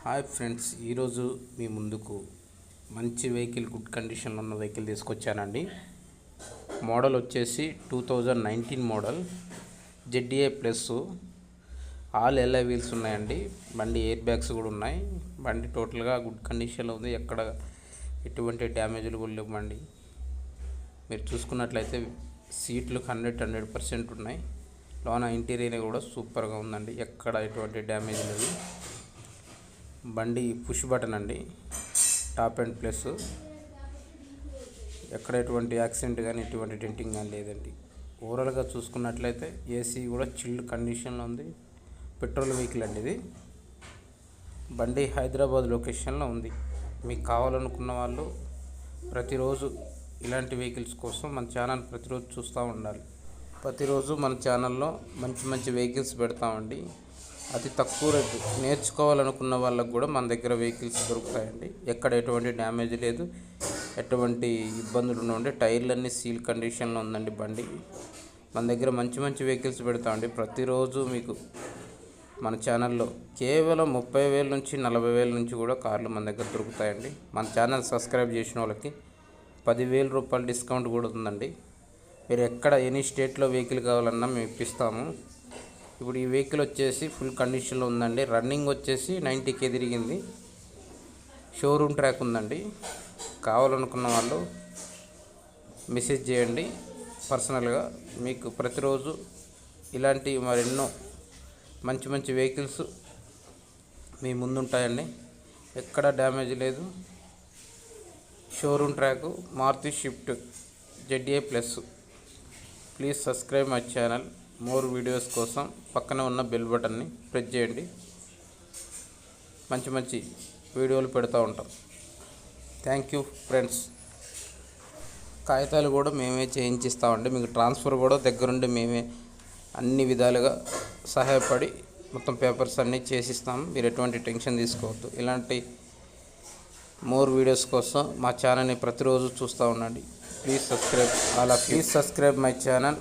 Hi friends, ఈరోజు మీ ముందుకు మంచి వెహికల్, గుడ్ కండిషన్లో ఉన్న వెహికల్ తీసుకొచ్చానండి. మోడల్ వచ్చేసి 2019 model ZDI plus. All alloy wheels ఉన్నాయండి. బండి ఎయిర్ బ్యాగ్స్ కూడా ఉన్నాయి. బండి టోటల్గా గుడ్ కండిషన్లో ఉంది. ఎక్కడ ఎటువంటి డ్యామేజ్లు కూడా లేవు. బండి మీరు చూసుకున్నట్లయితే సీట్లు 100% ఉన్నాయి. లోన ఇంటీరియర్ కూడా సూపర్గా ఉందండి. ఎక్కడ ఎటువంటి డ్యామేజ్ లేదు. బండి పుష్ బటన్ అండి, టాప్ అండ్ ప్లస్. ఎక్కడ ఎటువంటి యాక్సిడెంట్ కానీ ఎటువంటి డెంటింగ్ కానీ లేదండి. ఓవరాల్గా చూసుకున్నట్లయితే ఏసీ కూడా చిల్డ్ కండిషన్లో ఉంది. పెట్రోల్ వెహికల్ అండి ఇది. బండి హైదరాబాద్ లొకేషన్లో ఉంది. మీకు కావాలనుకున్న వాళ్ళు ప్రతిరోజు ఇలాంటి వెహికల్స్ కోసం మన ఛానల్ ప్రతిరోజు చూస్తూ ఉండాలి. ప్రతిరోజు మన ఛానల్లో మంచి మంచి వెహికల్స్ పెడతామండి. అతి తక్కువ రేటు. నేర్చుకోవాలనుకున్న వాళ్ళకు కూడా మన దగ్గర వెహికల్స్ దొరుకుతాయండి. ఎక్కడ ఎటువంటి డ్యామేజ్ లేదు, ఎటువంటి ఇబ్బందులు ఉండవండి. టైర్లన్నీ సీల్ కండిషన్లో ఉందండి బండి. మన దగ్గర మంచి మంచి వెహికల్స్ పెడతామండి. ప్రతిరోజు మీకు మన ఛానల్లో కేవలం 30,000 నుంచి 40,000 నుంచి కూడా కార్లు మన దగ్గర దొరుకుతాయండి. మన ఛానల్ సబ్స్క్రైబ్ చేసిన వాళ్ళకి 10,000 రూపాయలు డిస్కౌంట్ కూడా ఉందండి. మీరు ఎక్కడ ఎనీ స్టేట్లో వెహికల్ కావాలన్నా మేము ఇప్పిస్తాము. ఇప్పుడు ఈ వెహికల్ వచ్చేసి ఫుల్ కండిషన్లో ఉందండి. రన్నింగ్ వచ్చేసి 90K తిరిగింది. షోరూమ్ ట్రాక్ ఉందండి. కావాలనుకున్న వాళ్ళు మెసేజ్ చేయండి పర్సనల్గా. మీకు ప్రతిరోజు ఇలాంటి మరెన్నో మంచి మంచి వెహికల్స్ మీ ముందుంటాయండి. ఎక్కడ డ్యామేజ్ లేదు. Showroom track, Maruti Swift ZDI plus. Please subscribe my channel. More videos కోసం పక్కనే ఉన్న బెల్ బటన్ని ప్రెస్ చేయండి. మంచి మంచి వీడియోలు పెడతా ఉంటాం. Thank you friends. కాగితాలు కూడా మేమే చేయించిస్తామండి. మీకు ట్రాన్స్ఫర్ కూడా దగ్గరుండి మేమే అన్ని విధాలుగా సహాయపడి మొత్తం పేపర్స్ అన్నీ చేసిస్తాము. మీరు ఎటువంటి టెన్షన్ తీసుకోవద్దు. ఇలాంటి మోర్ వీడియోస్ కోసం మా ఛానల్ని ప్రతిరోజు చూస్తూ ఉండండి. Please subscribe my channel.